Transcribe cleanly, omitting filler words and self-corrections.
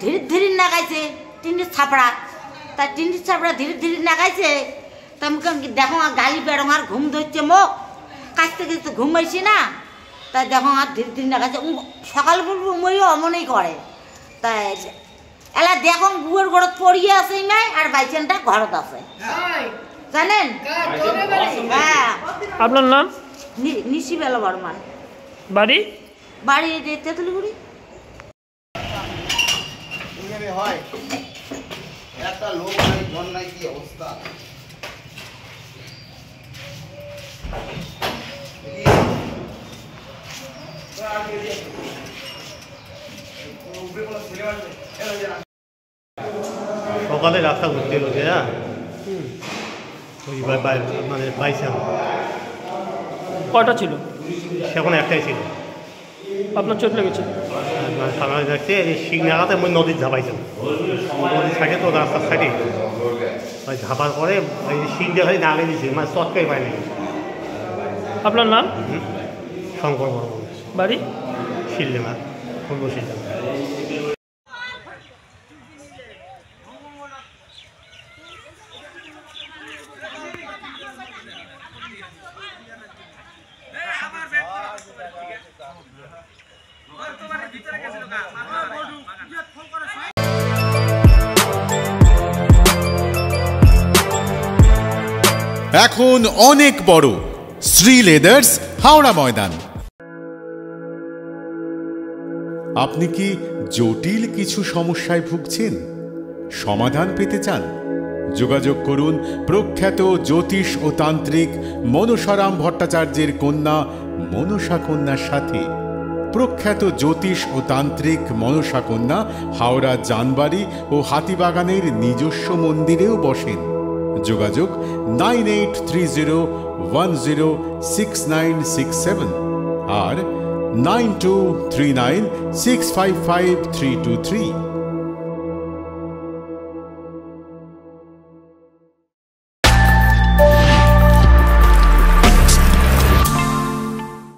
ধীরে ধীরে নাগাইছে টিনের ছাপড়া, তা টিনের ছাপড়া ধীরে ধীরে নাগাইছে। তা আমি দেখো গালি বেড়ো আর ঘুম ধরছে মুখ কাছ থেকে তো ঘুমাইছি না, তাই দেখো আর ধীরে ধীরে নাগাইছে। সকাল বলবো উমরিও অমনই করে। তাই এলা দেখো বুয়ের ঘরত পড়িয়ে আছে নাই আর বাইচানটা ঘরত আছে জানেন। হ্যাঁ। আপনার নাম? নিশিবেলা বর্মন। বাড়ি? বাড়ি তেঁতুলিগুড়ি। একটা লোক নাই কি অবস্থা। সকালে রাস্তা ঘুরতে হচ্ছে না, মানে বাইসান। কটা ছিল? সেখানে একটাই ছিল। আপনার চোট লেগেছে? মানে সামনে দেখছে এই শিং নাগাতে আমি নদীর ঝাঁপাইছিলাম, নদীর সাইডে তো রাস্তার সাইডে ওই ঝাঁপার পরে ওই শিং দেখাই না আগে দিয়েছি, মানে চটকাই পায় নাকি। আপনার নাম? শঙ্কর বর্মন। বাড়ি? শিলডাঙ্গা, পূর্ব শিলডাঙ্গা। এখন অনেক বড় শ্রী লেদার্স হাওড়া ময়দান। আপনি কি জটিল কিছু সমস্যায় ভুগছেন, সমাধান পেতে চান? যোগাযোগ করুন প্রখ্যাত জ্যোতিষ ও তান্ত্রিক মনসারাম ভট্টাচার্যের কন্যা মনসা কন্যার সাথে। প্রখ্যাত জ্যোতিষ ও তান্ত্রিক মনসা কন্যা হাওড়া জানবাড়ি ও হাতিবাগানের নিজস্ব মন্দিরেও বসেন। যোগাযোগ 9830106967 আর 9239655323।